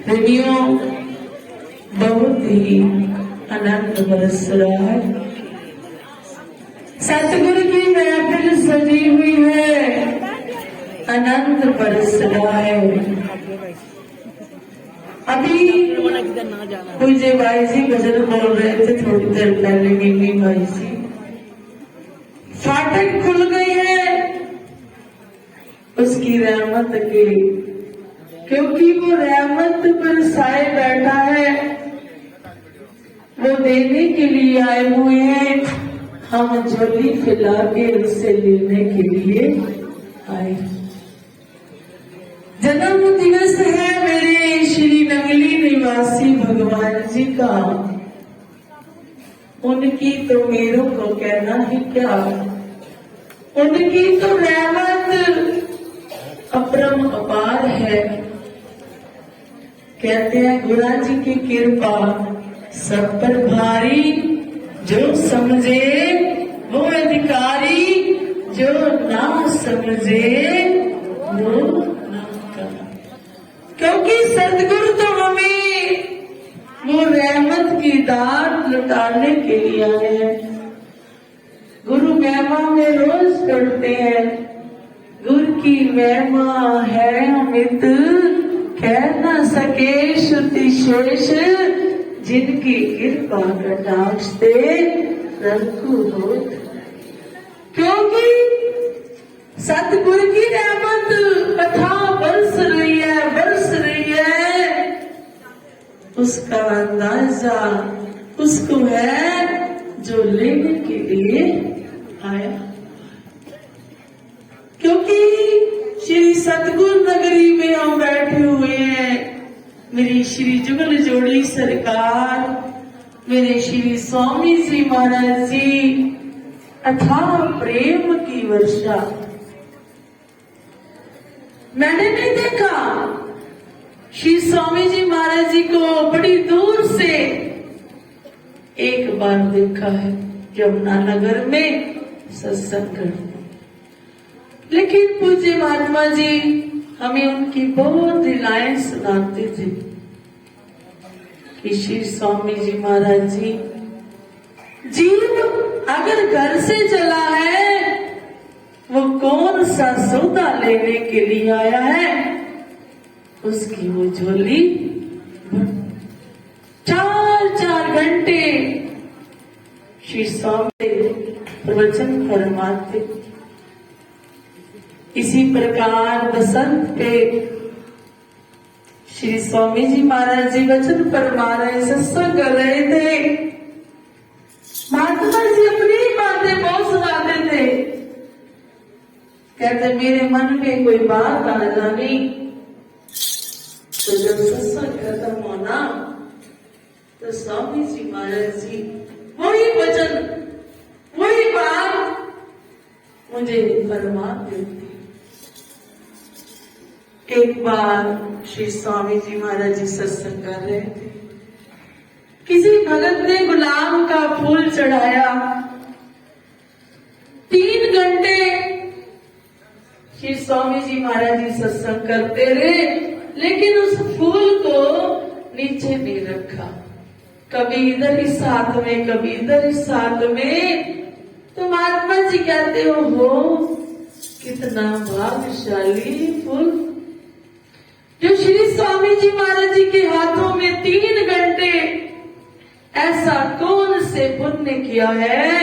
प्रेमियों, बहुत ही आनंद बरस रहा है। सतगुरु की महफिल सजी हुई है, आनंद बरस रहा है। अभी पूज्य भाई जी भजन बोल रहे थे थोड़ी देर पहले, मीमी भाई जी। फाटक खुल गई है उसकी रहमत के, क्योंकि वो रहमत पर साए बैठा है, वो देने के लिए आए हुए हैं। हम झोली फैला के उससे लेने के लिए आए। जन्म दिवस है मेरे श्री नंगली निवासी भगवान जी का, उनकी तो मेरों को कहना ही क्या, उनकी तो रहमत अपरम अपार है। कहते हैं गुरु जी की कृपा सब पर भारी, जो समझे वो अधिकारी, जो ना समझे वो ना करे। क्योंकि सतगुरु तो हमें वो रहमत की दात लुटाने के लिए आए हैं। गुरु महिमा में रोज पढ़ते हैं, गुरु की महिमा है अमित, कह न सके श्रुति शेष, जिनकी कृपा कटाक्ष से रघु होत। क्योंकि सतगुरु की रहमत कथा बरस रही है, उसका अंदाजा उसको है जो लेने के लिए आया। क्योंकि श्री सतगुरु नगरी में हम बैठे हुए हैं। मेरी श्री जुगल जोड़ी सरकार, मेरे श्री स्वामी जी महाराज जी, अथाह प्रेम की वर्षा। मैंने नहीं देखा श्री स्वामी जी महाराज जी को बड़ी दूर से, एक बार देखा है यमुनानगर में सत्संग करते। लेकिन पूज्य महात्मा जी हमें उनकी बहुत लीलाएं सुनाते थे कि श्री स्वामी जी महाराज जी, जीव अगर घर से चला है, वो कौन सा सौदा लेने के लिए आया है, उसकी वो झोली 4-4 घंटे श्री स्वामी प्रवचन फरमाते। इसी प्रकार बसंत पे श्री स्वामी जी महाराज जी वचन फरमा रहे, सत्संग कर रहे थे। महात्मा जी अपनी बातें बहुत सुनाते थे। कहते मेरे मन में कोई बात आ जानी, तो जब सत्संग खत्म होना तो स्वामी जी महाराज जी वही वचन वही बात मुझे फरमा देते। एक बार श्री स्वामी जी महाराज जी सत्संग कर रहे थे, किसी भगत ने गुलाब का फूल चढ़ाया। 3 घंटे श्री स्वामी जी महाराज जी सत्संग करते रहे, लेकिन उस फूल को नीचे नहीं रखा। कभी इधर इस हाथ में, कभी इधर इस हाथ में। तो महात्मा जी कहते हो कितना भाग्यशाली फूल जो श्री स्वामी जी महाराज जी के हाथों में 3 घंटे। ऐसा कौन से पुण्य किया है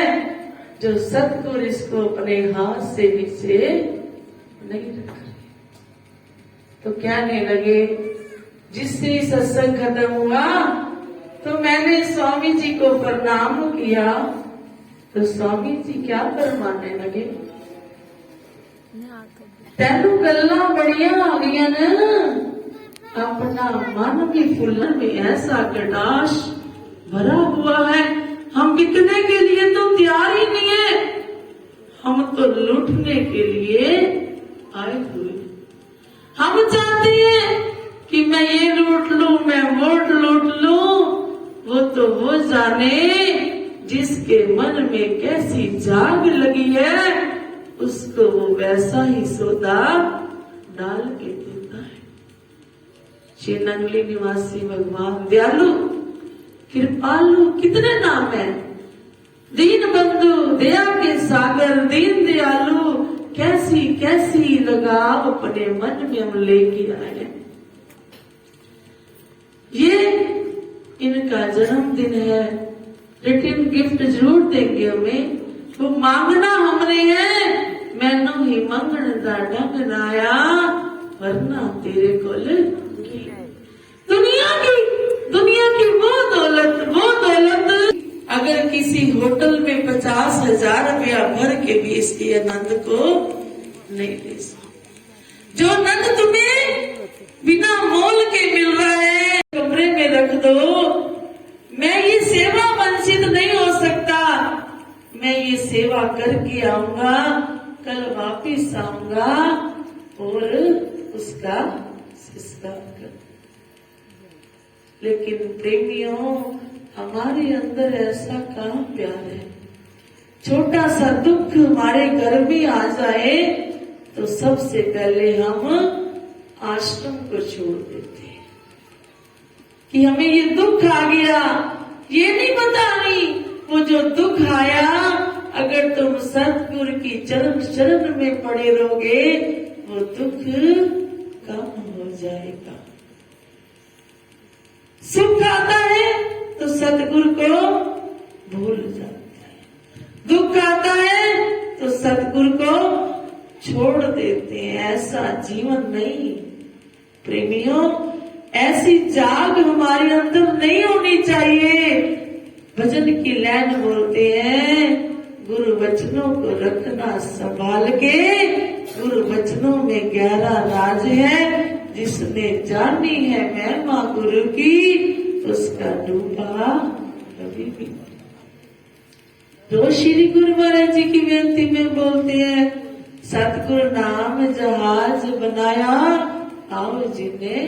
जो सतगुरु इसको अपने हाथ से नीचे नहीं रख रहे। तो कहने लगे, जिससे सत्संग खत्म हुआ तो मैंने स्वामी जी को प्रणाम किया, तो स्वामी जी क्या फरमाने लगे, तेनू गल्लां बड़ियां आ गईयां न, अपना मन भी फूलन में ऐसा कटाश भरा हुआ है, हम बिकने के लिए तो तैयार ही नहीं है, हम तो लूटने के लिए आए हुए। हम चाहते हैं कि मैं ये लूट लूं, मैं वो लूट लूं। वो तो वो जाने जिसके मन में कैसी जाग लगी है, उसको वो वैसा ही सौदा डाल के देता है। श्री नंगली निवासी भगवान दयालु कृपालु, कितने नाम है। दीन बंधु, दया के सागर, दीन दयालु, कैसी कैसी लगाव अपने मन में हम लेके आए हैं। ये इनका जन्मदिन है, रिटर्न गिफ्ट जरूर देंगे हमें। वो मांगना हमने है, मैनू ही मंगण दा ढंग ना आया, वरना तेरे कोल दुनिया की वो दौलत अगर किसी होटल में 50,000 रुपया भर के भी इसके आनंद को नहीं ले सकते। जो आनंद तुम्हें बिना मोल के मिल रहा है, कमरे में रख दो। मैं ये सेवा वंचित नहीं हो सकता, मैं ये सेवा करके आऊंगा, कल वापिस आऊंगा और उसका संस्कार कर। लेकिन प्रेमियों, हमारे अंदर ऐसा कहाँ प्यार है। छोटा सा दुख हमारे घर में आ जाए तो सबसे पहले हम आश्रम को छोड़ देते हैं कि हमें ये दुख आ गया। ये नहीं पता नहीं वो जो दुख आया, अगर तुम सतगुरु की चरण में पड़े रहोगे, वो दुख कम हो जाएगा। सुख आता है तो सतगुरु को भूल जाता है, दुख आता है तो सतगुरु को छोड़ देते हैं। ऐसा जीवन नहीं प्रेमियों, ऐसी जाग हमारे अंदर नहीं होनी चाहिए। भजन की लाइन बोलते हैं, गुरु वचनों को रखना संभाल के, गुरु वचनों में गहरा राज है। जिसने जानी है महिमा गुरु की, उसका डूबा कभी भी नहीं। तो श्री गुरु महाराज जी की बेनती में बोलते हैं, सतगुरु नाम जहाज बनाया, आओ जिन्हें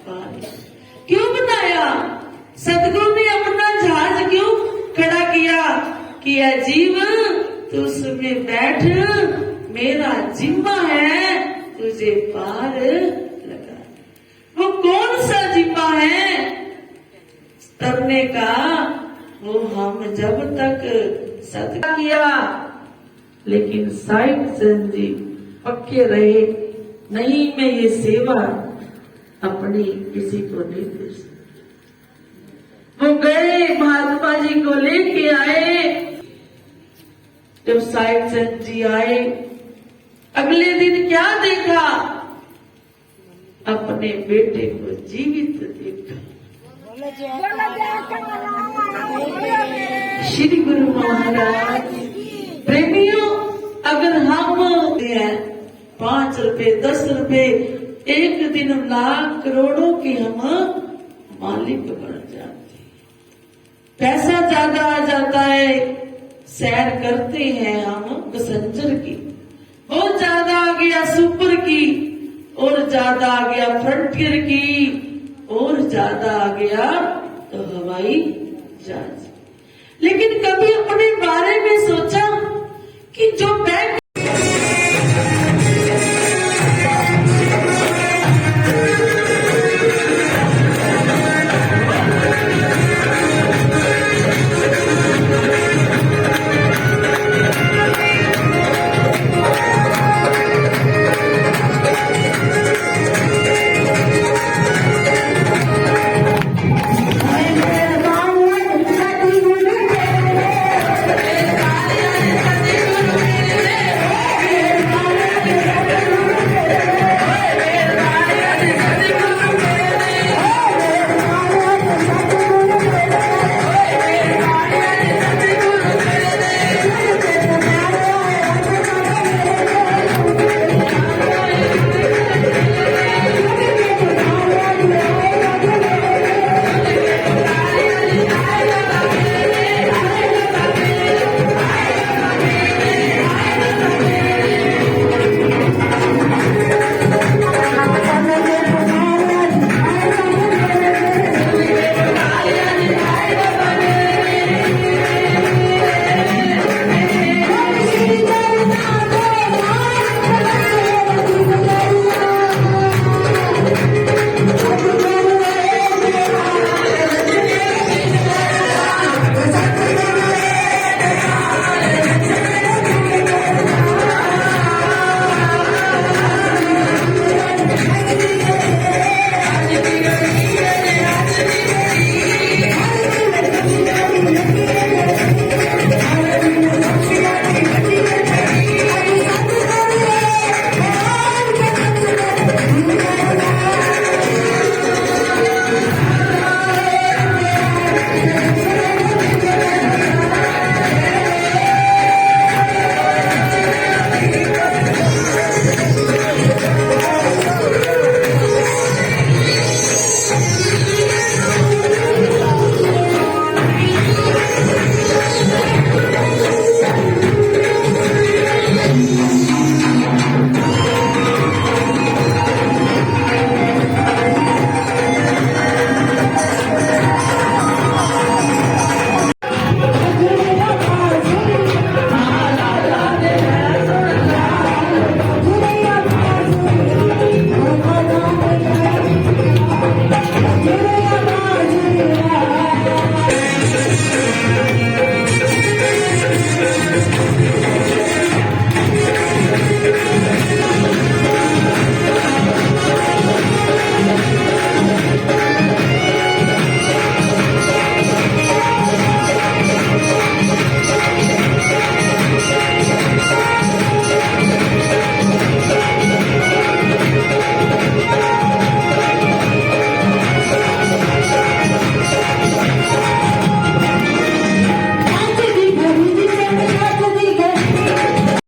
पाया। क्यों बनाया? सतगुरु ने अपना जहाज क्यों खड़ा किया जीव तू उसमें बैठ, मेरा जिम्मा है तुझे पार लगा। वो कौन सा जिम्मा है तरने का? वो हम जब तक सत्य किया, लेकिन साहिब चंद जी पक्के रहे, नहीं मैं ये सेवा अपनी किसी को नहीं दे सकती। वो गए महात्मा जी को लेके आए। जब साहिब चंद जी आए, अगले दिन क्या देखा? अपने बेटे को जीवित देखा। श्री गुरु महाराज प्रेमियों, अगर हम हैं 5 रुपए 10 रुपए, एक दिन लाख करोड़ों के हम मालिक बन जाते हैं। पैसा ज्यादा आ जाता है, सैर करते हैं हम पैसेंजर की, बहुत ज्यादा आ गया सुपर की, और ज्यादा आ गया फ्रंटियर की, और ज्यादा आ गया तो हवाई जहाज। लेकिन कभी अपने बारे में सोचा कि जो बैंक